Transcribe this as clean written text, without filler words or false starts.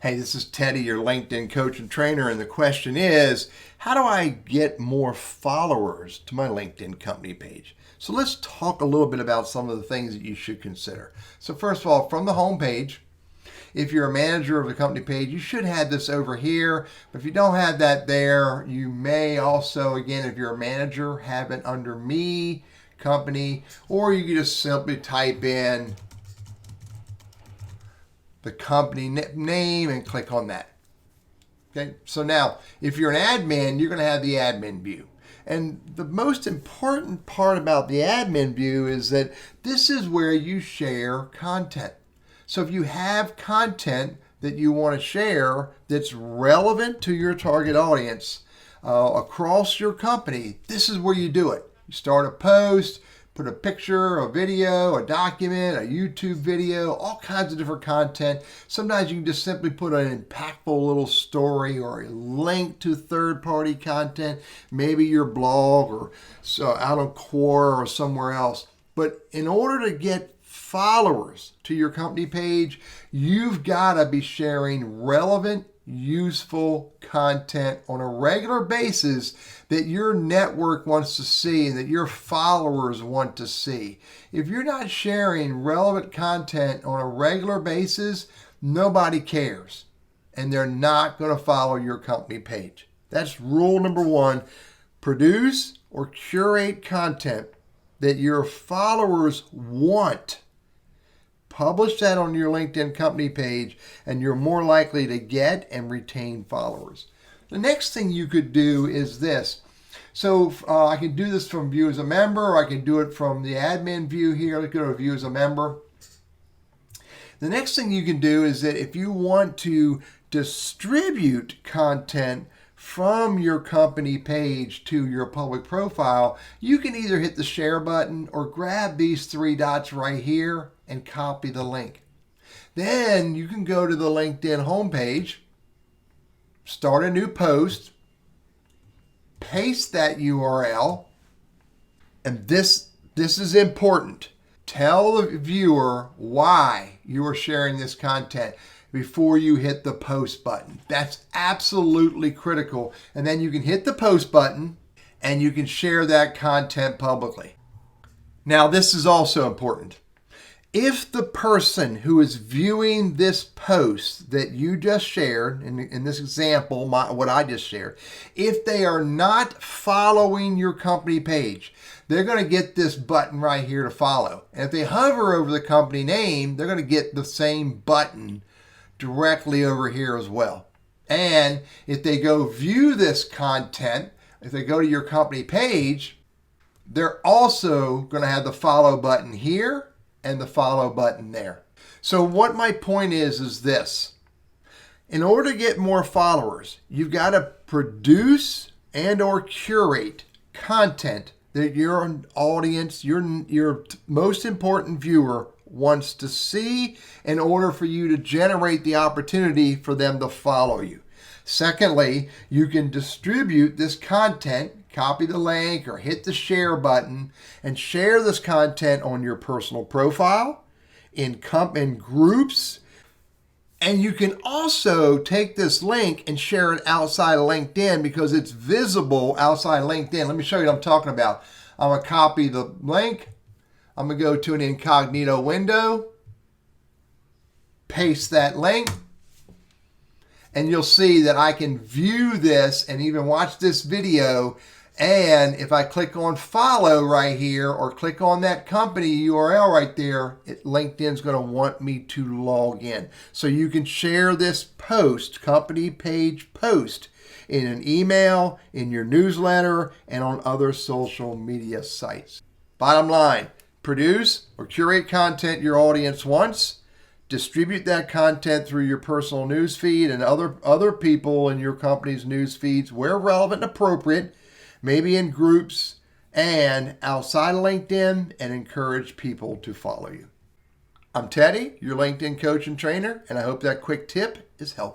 Hey, this is Teddy, your LinkedIn coach and trainer, and the question is, how do I get more followers to my LinkedIn company page? So let's talk a little bit about some of the things that you should consider. So first of all, from the home page, if you're a manager of the company page, you should have this over here. But if you don't have that there, you may also, again, if you're a manager, have it under me, company, or you can just simply type in the company name and click on that. Okay, so now if you're an admin, you're going to have the admin view. And the most important part about the admin view is that this is where you share content. So if you have content that you want to share that's relevant to your target audience across your company, this is where you do it. You start a post, put a picture, a video, a document, a YouTube video, all kinds of different content. Sometimes you can just simply put an impactful little story or a link to third-party content, maybe your blog or out on Quora or somewhere else. But in order to get followers to your company page, you've got to be sharing relevant, useful content on a regular basis that your network wants to see and that your followers want to see. If you're not sharing relevant content on a regular basis, nobody cares and they're not going to follow your company page. That's rule number one. Produce or curate content that your followers want. Publish that on your LinkedIn company page, and you're more likely to get and retain followers. The next thing you could do is this. So I can do this from view as a member, or I can do it from the admin view here. Let's go to view as a member. The next thing you can do is that if you want to distribute content from your company page to your public profile, you can either hit the share button or grab these three dots right here and copy the link. Then you can go to the LinkedIn homepage, start a new post, paste that URL, and this is important. Tell the viewer why you are sharing this content before you hit the post button. That's absolutely critical. And then you can hit the post button and you can share that content publicly. Now, this is also important. If the person who is viewing this post that you just shared, in this example, what I just shared, if they are not following your company page, they're going to get this button right here to follow. And if they hover over the company name, they're going to get the same button directly over here as well. And if they go view this content, if they go to your company page, they're also going to have the follow button here and the follow button there. So what my point is this. In order to get more followers, you've got to produce and or curate content that your audience, your most important viewer wants to see in order for you to generate the opportunity for them to follow you. Secondly, you can distribute this content, copy the link or hit the share button and share this content on your personal profile, in groups. And you can also take this link and share it outside of LinkedIn because it's visible outside of LinkedIn. Let me show you what I'm talking about. I'm going to copy the link. I'm going to go to an incognito window, paste that link, and you'll see that I can view this and even watch this video. And if I click on follow right here or click on that company URL right there, LinkedIn's going to want me to log in. So you can share this post, company page post, in an email, in your newsletter, and on other social media sites. Bottom line, produce or curate content your audience wants. Distribute that content through your personal news feed and other people in your company's news feeds where relevant and appropriate, maybe in groups and outside of LinkedIn, and encourage people to follow you. I'm Teddy, your LinkedIn coach and trainer, and I hope that quick tip is helpful.